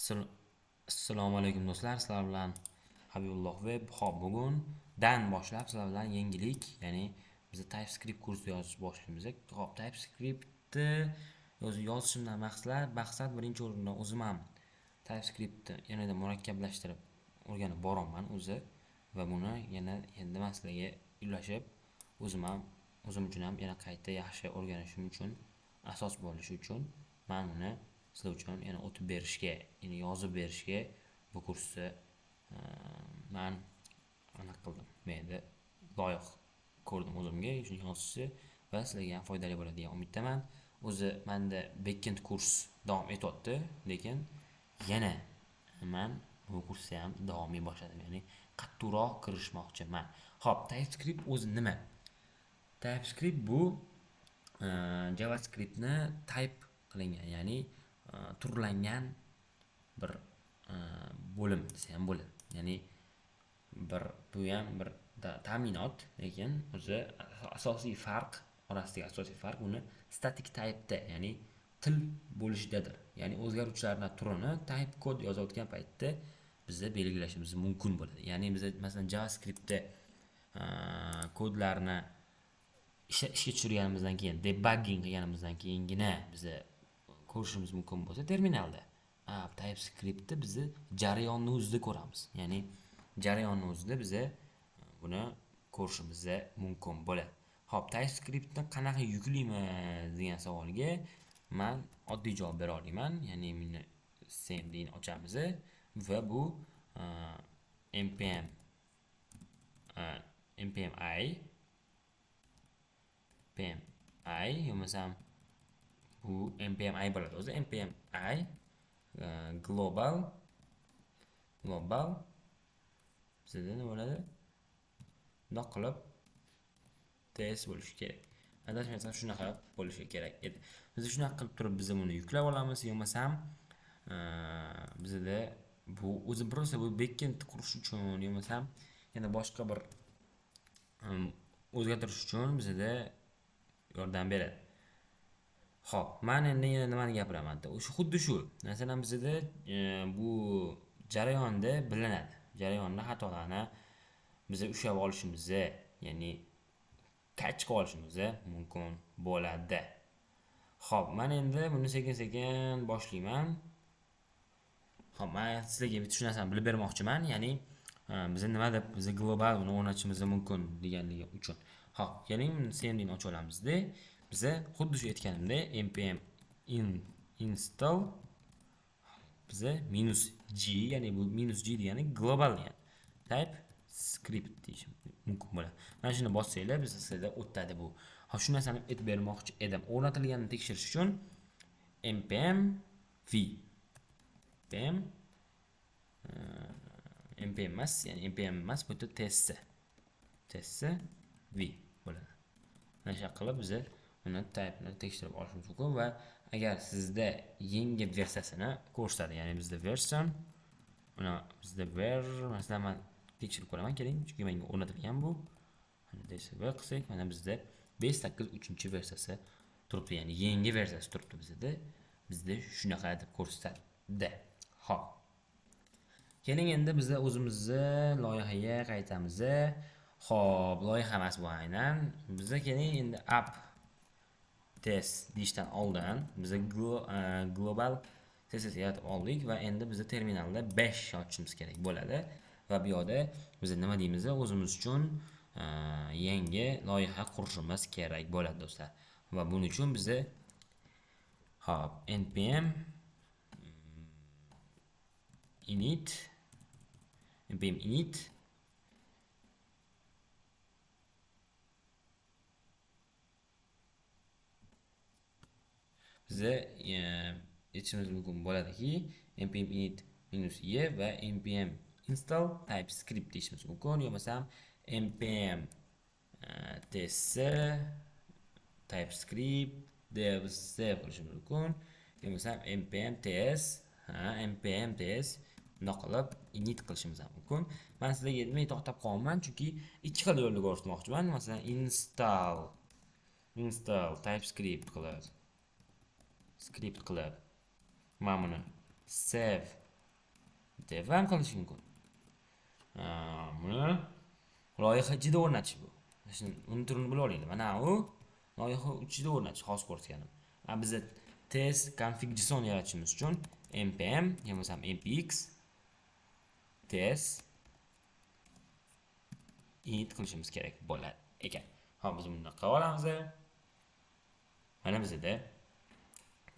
Assalomu alaykum do'stlar, sizlar bilan Habibulloh Web. Xo'p, bugundan boshlab sizlar bilan yangilik, ya'ni biz TypeScript kursi yozish boshlaymiz. Xo'p, TypeScriptni yozishimdan maqsad birinchi o'rinda o'zim ham TypeScriptni yanada murakkablashtirib o'rganib boraman o'zi va buni yana endi men sizlarga ulashib o'zim uchun ham yana qayta yaxshi o'rganishim uchun asos bo'lishi uchun men buni sizlar uchun yana o'tib berishga, ya'ni yozib berishga bu kursni men anaqa qildim. Menda loyiq ko'rdim o'zimga shuni yozishni va sizlarga ham foydali bo'ladi degan umiddaman. O'zi menda backend kurs davom etyapti, lekin yana men bu kursga ham davomiy boshladim. Ya'ni qattiqroq kirishmoqchiman. Xo'p, TypeScript o'zi nima? TypeScript bu JavaScriptni type qilingan, ya'ni turlangan bir bo'lim desa ham bo'ladi. Ya'ni bu ham bir ta'minot, lekin o'zi asosiy farq uni static type'da, ya'ni til bo'lishidadir. Ya'ni o'zgaruvchilarning turini type kod yozayotgan paytda biz belgilashimiz mumkin bo'ladi. Ya'ni biz masalan JavaScriptda kodlarni ishga tushirganimizdan keyin, debugging qilganimizdan keyingina biz ko'rishimiz mumkin bo'lsa terminalda. TypeScriptda biz jarayonni o'zida ko'ramiz. Ya'ni jarayonni o'zida biz buni ko'rishimiz mumkin bo'ladi. Xo'p, TypeScriptni qanaqa yuklaymiz degan savolga men oddiy javob bera olaman. Ya'ni meni cmdni ochamiz va bu npmi yo'masam bu npmi bo'ladi. O'zi npmi global bizda nima bo'ladi? Bundoq qilib test bo'lishi kerak. Adashmasam shunaqa bo'lishi kerak edi. Biz shunaqa qilib turib biz buni yuklab olamiz, yo'masam bizda bu o'zi prosta bu backend qurish uchun yo'masam yana boshqa bir o'zgartirish uchun bizda yordam beradi. Xo'p, men endi yana nimani gapiraman? Xuddi shu. Masalan, bizda bu jarayonda bilinadi. Jarayonda xatolarni biz ushlab olishimiz, ya'ni catch qilib olishimiz mumkin bo'ladi. Xo'p, men endi buni sekin-sekin boshlayman. Xo'p, men sizlarga bitta shu narsani bilib bermoqchiman, ya'ni biz nima deb biz global uni o'rnatishimiz mumkin deganligi uchun. Xo'p, keling cmdni ochib olamizda, biz xuddi shu aytganimda npm install biz -g, ya'ni bu -g degani global degani TypeScript deyish mumkin bo'ladi. Mana shuni bossanglar biz sizlarda o'tadi bu. Xo'p, shu narsani aytib bermoqchi edim. O'rnatilganini tekshirish uchun npm v npm emas, ya'ni npm emas, bu yerda test v bo'ladi. Mana shu qilib biz uni type'ni tekshirib olishimiz mumkin va agar sizda yangi versiyasini ko'rsatadi, ya'ni bizda version, masalan men tekshirib ko'raman, keling, chunki menga o'rnatilgan bu. Mana desktop qilsak, mana bizda 5.8 versiyasi turibdi, ya'ni yangi versiyasi turibdi bizda shunaqa deb ko'rsatadi. Xo'p. Keling endi biz o'zimizni loyihaga qaytamiz. Xo'p, loyiha emas bu aynan. Bizda keling endi app test deyishdan oldin biz global test yaratib oldik va endi biz terminalda 5 ochishimiz kerak bo'ladi. Va bu yerda biz nima deymiz? O'zimiz uchun yangi loyiha qurishimiz kerak bo'ladi do'stlar. Va buning uchun biz hop npm init bize aytishimiz mumkin bo'ladiki npm init -e va npm install TypeScript deyishimiz mumkin, yo'masam npm test TypeScript devs qilishimiz mumkin, yo'masam npm test bundoq qilib init qilishimiz mumkin. Men sizlarga nima to'xtab qolman, chunki ikki xil yo'lda ko'rsatmoqchiman. Masalan, install TypeScript qilib mana buni save ham qilish mumkin. Buni loyiha ichida o'rnatish bu. Uni turini bilib olaylik. Mana u loyiha ichida o'rnatish xos ko'rsatganim. Biza test config JSON yaratishimiz uchun npm yoki bo'lmasam npx test init qilishimiz kerak bo'lar ekan. Hop, biz buni qilib olamiz. Mana bizda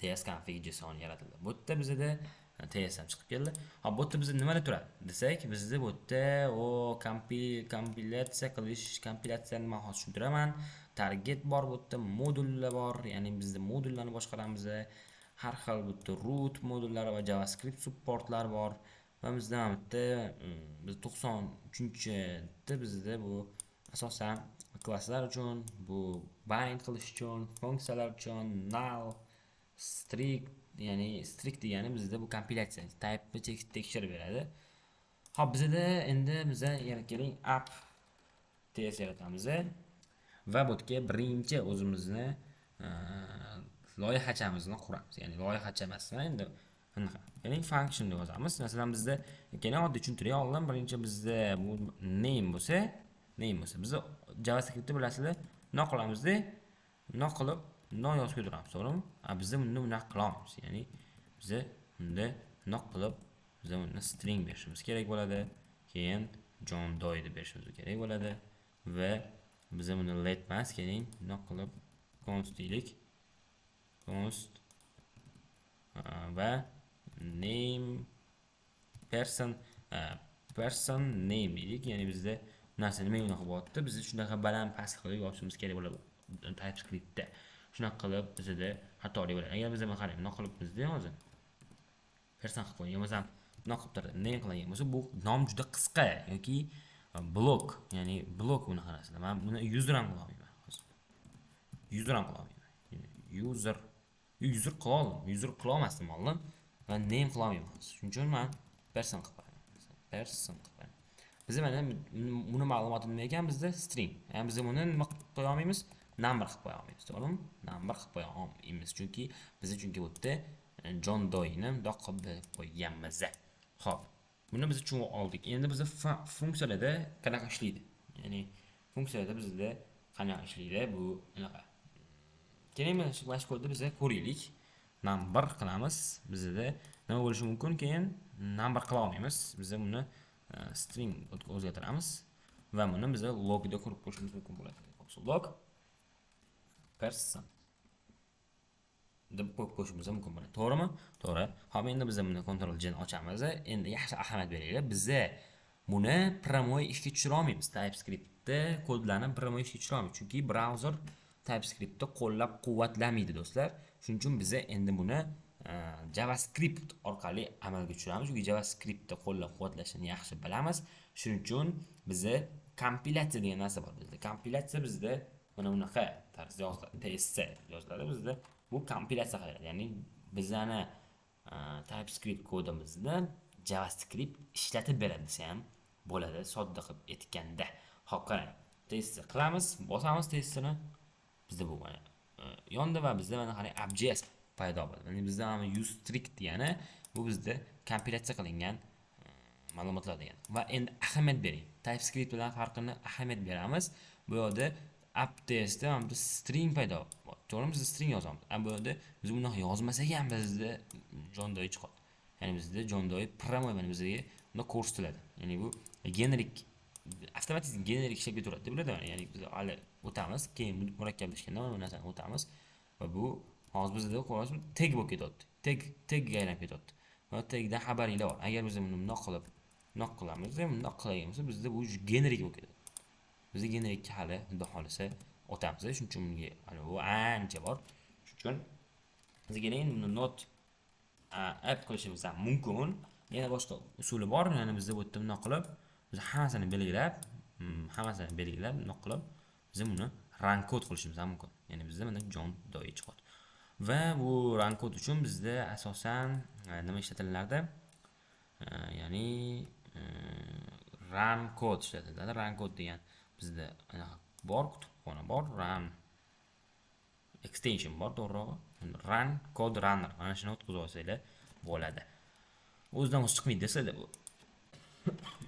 test config JSON yaratildi. Bu yerda bizda test ham chiqib keldi. Hop, bu yerda bizda nimada turadi desak, bizda bu yerda o kompilatsiya qilish, kompilatsiyani men hozir tushuntiraman. Target bor, bu yerda modullar bor, ya'ni bizda modullarni boshqaramiz. Har xil bu yerda root modullari va JavaScript supportlar bor. Va bizda ham bu yerda biz 93-da bizda bu asosan klasslar uchun, bu bind qilish uchun, funksiyalar uchun, null, strict, ya'ni strict degani bizda bu kompilatsiya type tekshirib beradi. Hop, bizda endi biza keling app test yaratamiz va bu yerga birinchi o'zimizni loyihachamizni quramiz. Ya'ni loyihacha emas, endi qanaqa? Ya'ni function deb yozamiz. Masalan, bizda keling oddiy tushuntiray oldin. Birinchi bizda bu name bo'lsa, biz JavaScriptda bilasizlar, nima qilamiz-da? Nima qilib, nima yozib qo'ydiramiz, to'g'rimi? Biz buni bunaqa qila olmaymiz. Ya'ni biz bunda nima qilib, biz buni string berishimiz kerak bo'ladi. Keyin John Doe deb berishimiz kerak bo'ladi va biz buni let emas, keling, nima qilib const deylik. Const va name person name deylik. Ya'ni bizda narsa nima unaqa bo'lyapti. Biz shunaqa baland past qilib yozishimiz kerak bo'ladi TypeScriptda. Shunaqa qilib bizda xatolik bo'ladi. Agar biz qarang, nima qilib bizda hozir person qilib qo'ygan bo'lsam, nima qilib turadi? Name qilgan bo'lsa, bu nom juda qisqa yoki blok, ya'ni blok bunaqa narsalar. Men buni user ham qila olmayman hozir. User ham qila olmayman. User qila oldim. User qila olmasdim oldin va name qila olmayman. Shuning uchun men person qilib qo'yaman. Person qilib qo'yaman. Biz mana buni ma'lumoti nima ekan bizda? String. Ya'ni biz buni nima qilib qo'ya olmaymiz? Number qilib qo'ya olmaymiz, to'g'rimi? Number qilib qo'ya olmaymiz, chunki bu yerda John Doe'ni bundoq qilib qo'yganmiz. Xo'p, buni biz tushunib oldik. Endi biz funksiyalarda qanaqa ishlaydi? Ya'ni funksiyalarda bizda qanaqa ishlaydi? Bu anaqa. Keling, mana shu kodni biz ko'raylik. Number qilamiz. Bizda nima bo'lishi mumkin? Keyin number qila olmaymiz. Biz buni string o'zgartiramiz va buni biz logda ko'rib qo'yishimiz mumkin bo'ladi. Log person deb qo'yib qo'yishimiz mumkin bo'ladi. To'g'rimi? To'g'ri. Hop, endi biz buni Ctrl J ni ochamiz. Endi yaxshi ahamiyat beraylik. Biz buni promoy ishga tushira olmaymiz. TypeScriptda kodlarni promoy ishga tushira olmaymiz, chunki brauzer TypeScriptda qo'llab-quvvatlamaydi do'stlar. Shuning uchun biz endi buni JavaScript orqali amalga tushiramiz. Chunki JavaScriptda qo'llab-quvvatlashni yaxshi bilamiz. Shuning uchun bizda kompilatsiya degan narsa bor. Bizda kompilatsiya bizda mana bunaqa tarzda yoziladi. TSC yoziladi bizda. Bu kompilatsiya qiladi. Ya'ni bizani TypeScript kodimizni JavaScript ishlatib beradi desa ham bo'ladi, sodda qilib aytganda. Xo'p, qarang. TSC qilamiz, bosamiz TSCni. Bizda bu mana yonda va bizda mana qarang app.js paydo bo'ldi. Ya'ni bizda ham use strict degani bu bizda kompilatsiya qilingan ma'lumotlar degan. Va endi ahamiyat bering. TypeScript bilan farqini ahamiyat beramiz. Bu yerda app.jsda ham biz string paydo bo'ldi. To'g'rimi? Biz string yozamiz. Bu yerda biz buni yozmasak ham bizda John Doe chiqadi. Ya'ni bizda John Doe promoy mana bizga buni ko'rsatiladi. Ya'ni bu generik avtomatik generik shaklda turadi deb biladimi? Ya'ni biz hali o'tamiz, keyin murakkablashganda mana bu narsani o'tamiz va bu hozir bizda ko'rasiz tag bo'lib ketyapti. Tag aylanib ketyapti. Va tagda xabaringlar bor. Agar biz buni bundoq qilamiz, bundoq qilganmiz, bizda bu generik bo'lib ketadi. Bizda generikka hali xudo xolisa o'tamiz. Shuning uchun bunga hali bu ancha bor. Shuning uchun bizga endi buni not app qilishimiz ham mumkin. Yana boshqa usuli bor. Ya'ni bizda bu yerda bundoq qilib, biz hammasini belgilab, bundoq qilib biz buni run code qilishimiz ham mumkin. Ya'ni bizda mana John Doe chiqadi. Va bu run code uchun bizda asosan nima ishlatilardi? Ya'ni run code ishlatiladi. Run code degan bizda bor, kutubxona bor, run extension bor, to'g'rirog'i. Run code runner. Mana shuni o'tkazib olsanglar bo'ladi. o'zidan o'zi chiqmaydi desada bu.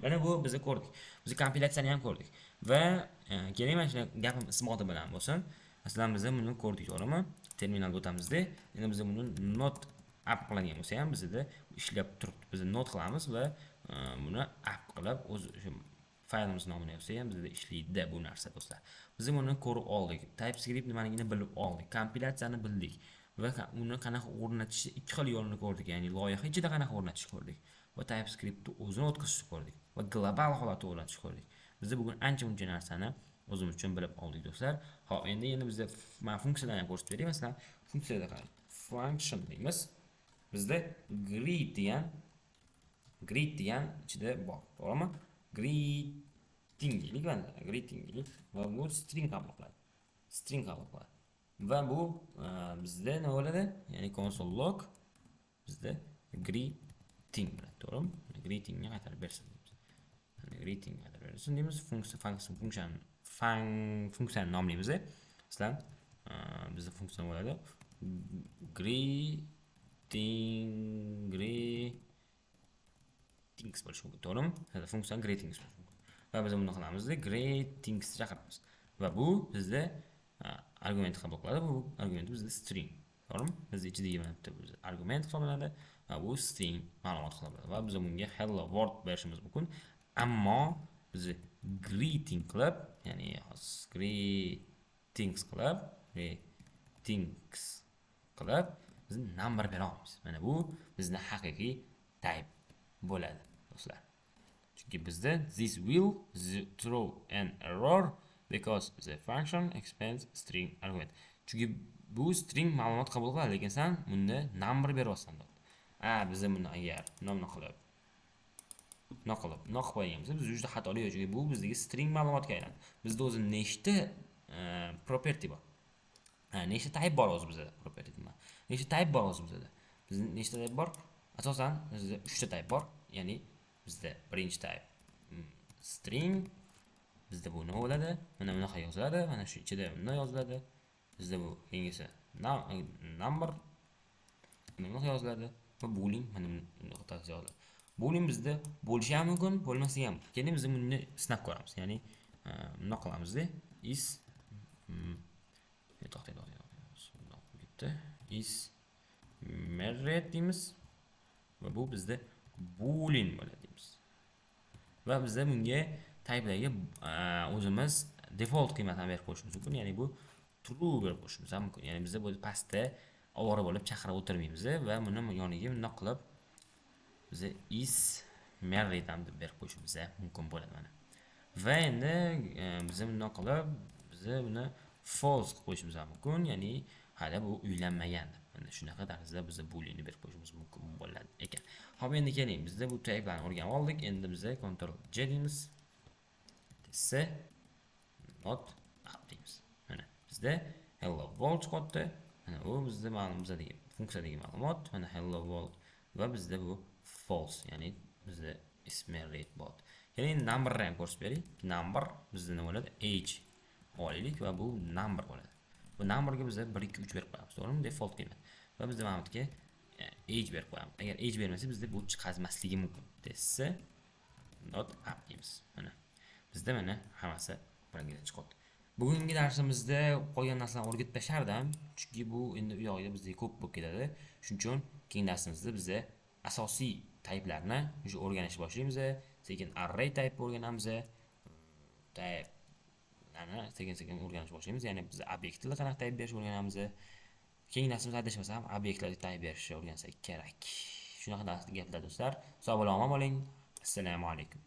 Mana bu biz ko'rdik. Biz kompilatsiyani ham ko'rdik. Va keling mana shuni gapim isboti bilan bo'lsin. Masalan biz buni ko'rdik, to'g'rimi? Terminalga o'tamizda. Endi biz buni not app qiladigan bo'lsa ham bizda ishlab turibdi. Biz not qilamiz va buni app qilib o'z faylimiz nomini yozsa ham bizda ishlaydi bu narsa do'stlar. Biz buni ko'rib oldik. TypeScript nimaligini bilib oldik. Kompilatsiyani bildik. Va uni qanaqa o'rnatishni ikki xil yo'lini ko'rdik. Ya'ni loyiha ichida qanaqa o'rnatishni ko'rdik. Va TypeScriptni o'zini o'tkazishni ko'rdik. Va global holatda o'rnatishni ko'rdik. Biz bugun ancha-muncha narsani o'zimiz uchun bilib oldik do'stlar. Xo'p, endi bizda mana funksiyalarni ham ko'rsatib beray. Masalan, funksiyada qarang. Function deymiz. Bizda greet degan ichida bor, to'g'rimi? Greeting deylik va bu string qabul qiladi. Va bu bizda nima bo'ladi? Ya'ni console log bizda greeting bo'ladi, to'g'rimi? Greetingni qaytarib bersin deymiz. Greeting qaytarib bersin deymiz. Funksiyani nomlaymiz. Sizlar bizda funksiya bo'ladi. Greetings bo'lishi mumkin, to'g'rimi? Funksiya greetings bo'lishi mumkin. Va biz buni qilamiz, greetings chaqiramiz. Va bu bizda argument qabul qiladi. Bu argument bizda string, to'g'rimi? Biz ichidagi bitta argument hisoblanadi va bu string ma'lumot hisoblanadi. Va biz bunga hello world berishimiz mumkin. Ammo biz greeting qilib, ya'ni greetings qilib biz number bera olamiz. Mana bu bizning haqiqiy type bo'ladi do'stlar. Chunki bizda this will throw an error because the function expends string argument. Chunki bu string ma'lumot qabul qiladi, lekin sen bunda number beryapsan. Biz buni agar nomni qilib qo'yganmiz, biz juda xatoli yo'q, chunki bu bizga string ma'lumotga aylanadi. Bizda o'zi nechta property bor. Nechta type bor o'zi bizda property nima? Nechta type bor o'zi bizda? Bizda nechta type bor? Asosan bizda 3 ta type bor. Ya'ni bizda birinchi type string, bizda bu nima bo'ladi? Mana bunaqa yoziladi, mana shu ichida bunday yoziladi. Bizda bu keyingisi number bunaqa yoziladi va boolean mana bunaqa yoziladi. Boolean bizda bo'lishi ham mumkin, bo'lmasa ham. Keyin biz buni sinab ko'ramiz. Ya'ni buni qilamiz-da. Is married deymiz va bu bizda boolean bo'ladi deymiz. Va bizda bunga type'dagi o'zimiz default qiymatini berib qo'yishimiz mumkin. Ya'ni bu true berib qo'yishimiz mumkin. Ya'ni bizda bu pastda ovora bo'lib chaqirib o'tirmaymiz va buni yoniga bunday qilib biz is married ham deb berib qo'yishimiz mumkin bo'ladi mana. Va endi biz bunday qilib biz buni false qilib qo'yishimiz mumkin. Ya'ni hali bu uylanmagan. Mana shunaqa tarzda biz booleanni berib qo'yishimiz mumkin bo'ladi ekan. Xo'p, endi keling, bizda bu type'larni o'rganib oldik. Endi biz Ctrl J deymiz. Not up deymiz. Mana bizda hello world chiqdi. Mana bu bizda ma'lumotdagi funksiyadagi ma'lumot, mana hello world va bizda bu false, ya'ni bizda is married bot. Keling, numberni ham ko'rsatib bering. Number bizda nima bo'ladi? Age olaylik va bu number bo'ladi. Bu numberga biz 1 2 3 berib qo'yamiz, to'g'rimi? Default qiymat. Va bizda mana bunga age berib qo'yamiz. Agar age bermasa bizda bu chiqazmasligi mumkin. Desa not up deymiz. Mana bizda mana hammasi biringidan chiqadi. Bugungi darsimizda qolgan narsalarni o'rgatib tashardim, chunki bu endi u yoqda bizga ko'p bo'lib ketadi. Shuning uchun keyingi darsimizda bizda asosiy type'larni o'sha o'rganishni boshlaymiz. Sekin array type o'rganamiz. Sekin o'rganishni boshlaymiz. Ya'ni biz obyektlarga qanaqa type berishni o'rganamiz. Keyingi darsimizda adashmasam obyektlarga type berishni o'rgansak kerak. Shunaqa gaplar do'stlar. Sog' bo'ling, omon bo'ling. Assalomu alaykum.